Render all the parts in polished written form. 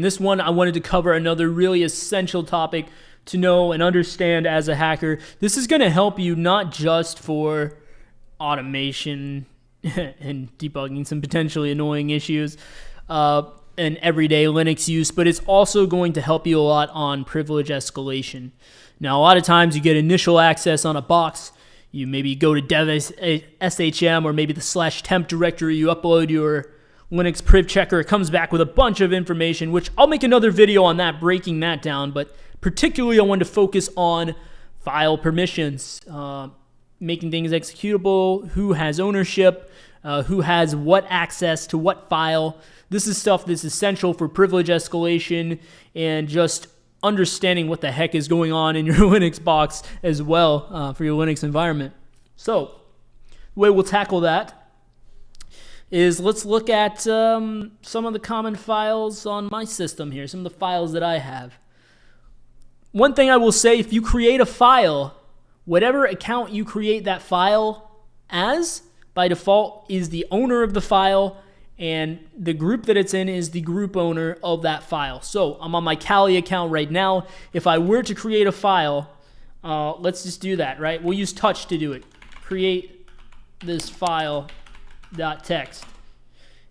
this one, I wanted to cover another really essential topic to know and understand as a hacker. This is going to help you not just for automation and debugging some potentially annoying issues and everyday Linux use, but it's also going to help you a lot on privilege escalation. Now, a lot of times you get initial access on a box. You maybe go to dev SHM or maybe the /temp directory. You upload your Linux priv checker. It comes back with a bunch of information, which I'll make another video on that, breaking that down. But particularly, I wanted to focus on file permissions, making things executable, who has ownership, who has what access to what file. This is stuff that's essential for privilege escalation and just understanding what the heck is going on in your Linux box as well for your Linux environment. So the way we'll tackle that is let's look at some of the common files on my system here, some of the files that I have. One thing I will say, if you create a file, whatever account you create that file as, by default, is the owner of the file, and the group that it's in is the group owner of that file. So I'm on my Kali account right now. If I were to create a file, let's just do that, right? We'll use touch to do it. Create this file .text.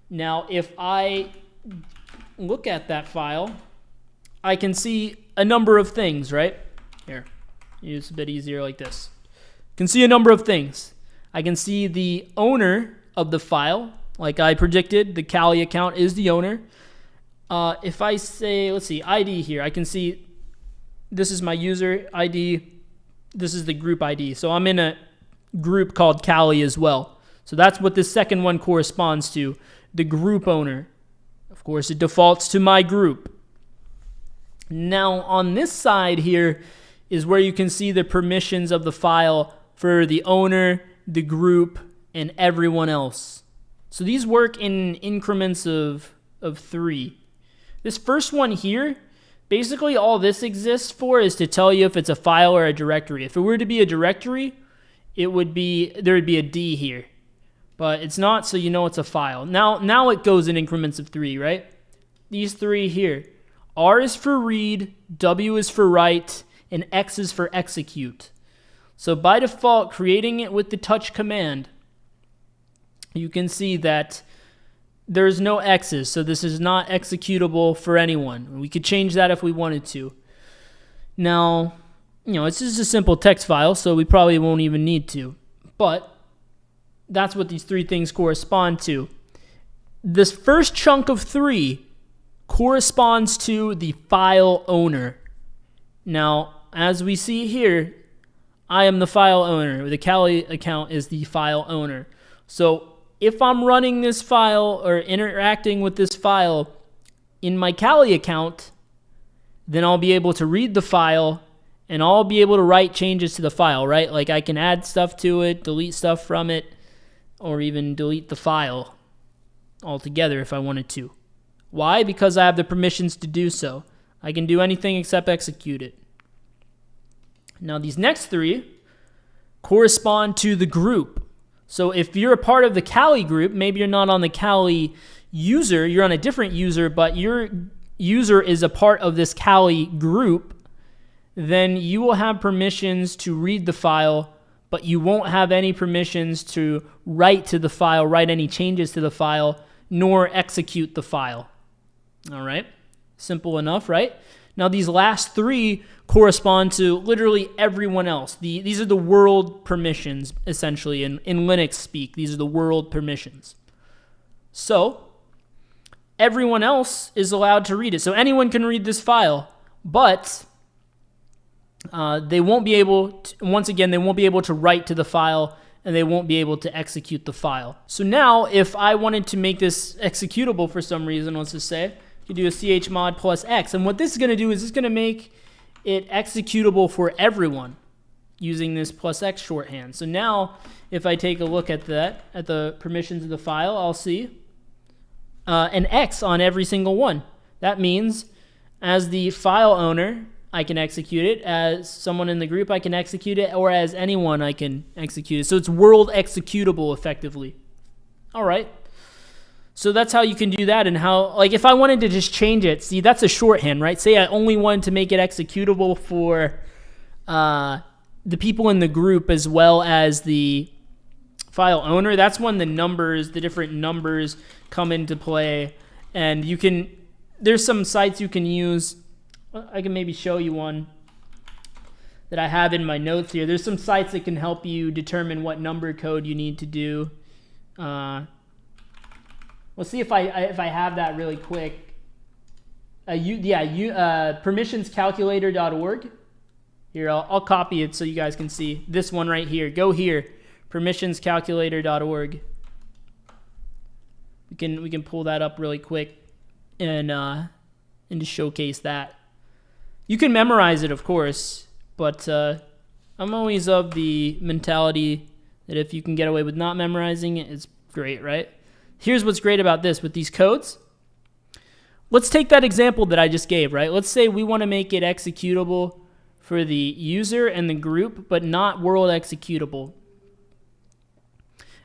Now, if I look at that file, I can see a number of things, right? Here, use a bit easier like this. Can see a number of things. I can see the owner of the file. Like I predicted, the Kali account is the owner. If I say, let's see, ID here, I can see this is my user ID. This is the group ID. So I'm in a group called Kali as well. So that's what this second one corresponds to, the group owner. Of course, it defaults to my group. Now, on this side here is where you can see the permissions of the file for the owner, the group, and everyone else. So these work in increments of 3. This first one here, basically all this exists for is to tell you if it's a file or a directory. If it were to be a directory, there would be a D here. But it's not, so you know it's a file. Now it goes in increments of 3, right? These 3 here. R is for read, W is for write, and X is for execute. So by default, creating it with the touch command, you can see that there's no X's, so this is not executable for anyone. We could change that if we wanted to. Now, it's just a simple text file, so we probably won't even need to. But that's what these 3 things correspond to. This first chunk of 3 corresponds to the file owner. Now, as we see here, I am the file owner. The Kali account is the file owner. So if I'm running this file or interacting with this file in my Kali account, then I'll be able to read the file and I'll be able to write changes to the file, right? Like I can add stuff to it, delete stuff from it, or even delete the file altogether if I wanted to. Why? Because I have the permissions to do so. I can do anything except execute it. Now these next 3 correspond to the group. So if you're a part of the Kali group, maybe you're not on the Kali user, you're on a different user, but your user is a part of this Kali group, then you will have permissions to read the file, but you won't have any permissions to write to the file, write any changes to the file, nor execute the file. All right? Simple enough, right? Now these last 3 correspond to literally everyone else. These are the world permissions, essentially, in Linux speak. These are the world permissions. So everyone else is allowed to read it. So anyone can read this file, but they won't be able to, once again, they won't be able to write to the file, and they won't be able to execute the file. So now if I wanted to make this executable for some reason, let's just say, you do a chmod plus X. And what this is going to do is it's going to make it executable for everyone using this plus X shorthand. So now if I take a look at that, at the permissions of the file, I'll see an X on every single one. That means as the file owner, I can execute it. As someone in the group, I can execute it. Or as anyone, I can execute it. So it's world executable effectively. All right. So that's how you can do that. And how, like, if I wanted to just change it, see, that's a shorthand, right? Say I only wanted to make it executable for the people in the group as well as the file owner. That's when the numbers, the different numbers come into play. And you can, there's some sites you can use. I can maybe show you one that I have in my notes here. There's some sites that can help you determine what number code you need to do. Let's see if I have that really quick. Permissionscalculator.org. Here, I'll copy it so you guys can see. This one right here. Go here, permissionscalculator.org. We can pull that up really quick and to showcase that. You can memorize it, of course, but I'm always of the mentality that if you can get away with not memorizing it, it's great, right? Here's what's great about this with these codes. Let's take that example that I just gave, right? Let's say we want to make it executable for the user and the group, but not world executable.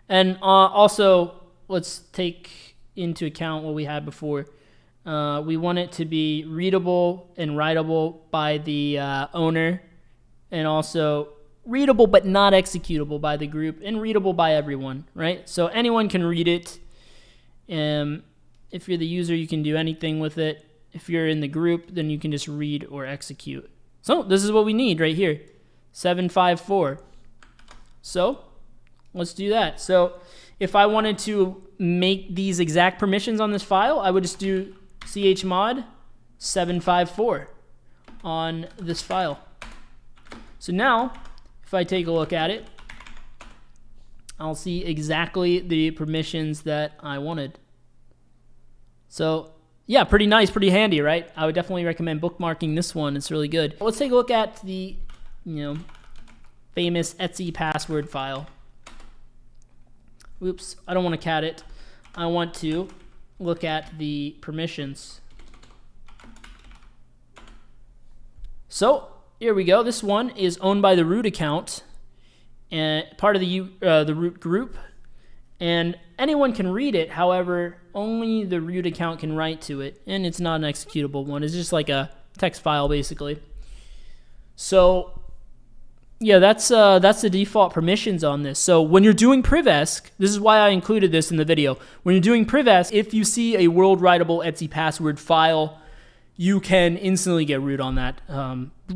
And also, let's take into account what we had before. We want it to be readable and writable by the owner, and also readable but not executable by the group, and readable by everyone, right? So anyone can read it. If you're the user, you can do anything with it. If you're in the group, then you can just read or execute. So this is what we need right here, 754. So let's do that. So if I wanted to make these exact permissions on this file, I would just do chmod 754 on this file. So now, if I take a look at it, I'll see exactly the permissions that I wanted. So yeah, pretty nice, pretty handy, right? I would definitely recommend bookmarking this one. It's really good. Let's take a look at the, famous Etsy password file. Oops, I don't want to cat it. I want to look at the permissions. So here we go. This one is owned by the root account and part of the root group, and anyone can read it. However, only the root account can write to it, and it's not an executable one. It's just like a text file, basically. So yeah, that's the default permissions on this. So when you're doing privesc, this is why I included this in the video. When you're doing privesc, if you see a world writable Etsy password file, you can instantly get root on that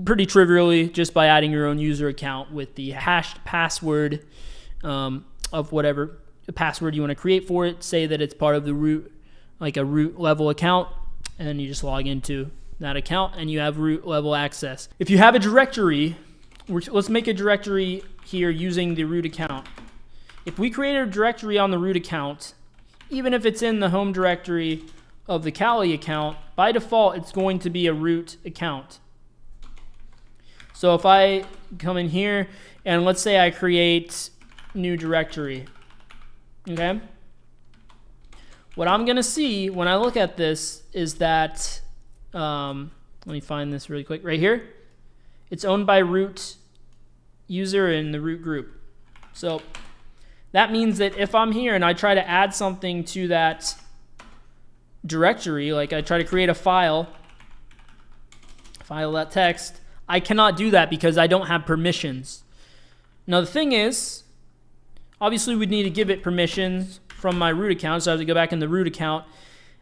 pretty trivially just by adding your own user account with the hashed password of whatever password you want to create for it. Say that it's part of the root, like a root level account, and you just log into that account and you have root level access. If you have a directory, let's make a directory here using the root account. If we create a directory on the root account, even if it's in the home directory of the Kali account, by default it's going to be a root account. So if I come in here and let's say I create new directory, okay, what I'm gonna see when I look at this is that let me find this really quick right here. It's owned by root user in the root group. So that means that if I'm here and I try to add something to that directory, like I try to create a file.txt, I cannot do that because I don't have permissions. Now the thing is, obviously we'd need to give it permissions from my root account, so I have to go back in the root account,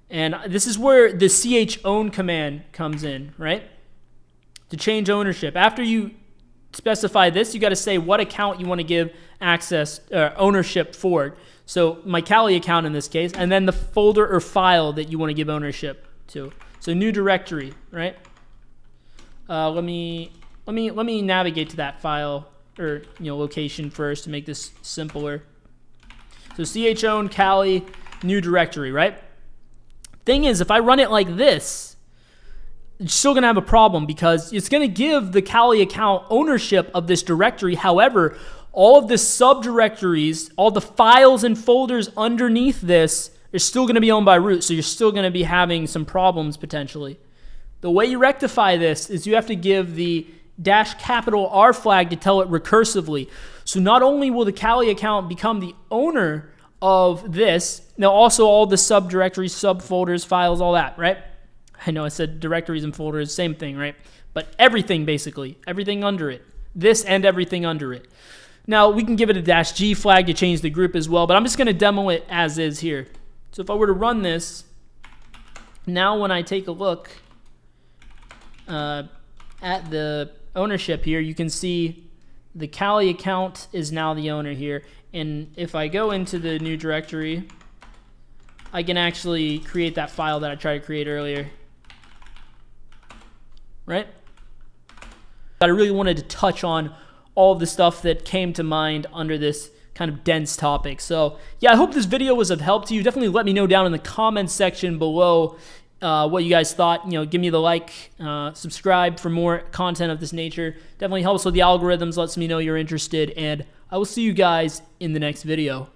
and this is where the chown command comes in, right? To change ownership. After you specify this, you got to say what account you want to give access ownership for. So my Kali account in this case, and then the folder or file that you want to give ownership to. So new directory, right? Let me navigate to that file or location first to make this simpler. So chown Kali new directory, right? Thing is, if I run it like this, it's still going to have a problem because it's going to give the Kali account ownership of this directory. However, all of the subdirectories, all the files and folders underneath this are still going to be owned by root, so you're still going to be having some problems potentially. The way you rectify this is you have to give the $R flag to tell it recursively. So not only will the Kali account become the owner of this. Now also all the subdirectories, subfolders, files, all that, right? I know I said directories and folders, same thing, right? But everything basically, everything under it. This and everything under it. Now we can give it a -G flag to change the group as well, but I'm just going to demo it as is here. So if I were to run this, now when I take a look at the ownership here, you can see the Kali account is now the owner here. And if I go into the new directory, I can actually create that file that I tried to create earlier. Right? I really wanted to touch on all the stuff that came to mind under this kind of dense topic. So yeah, I hope this video was of help to you. Definitely let me know down in the comments section below what you guys thought. You know, give me the like, subscribe for more content of this nature. Definitely helps with the algorithms, lets me know you're interested, and I will see you guys in the next video.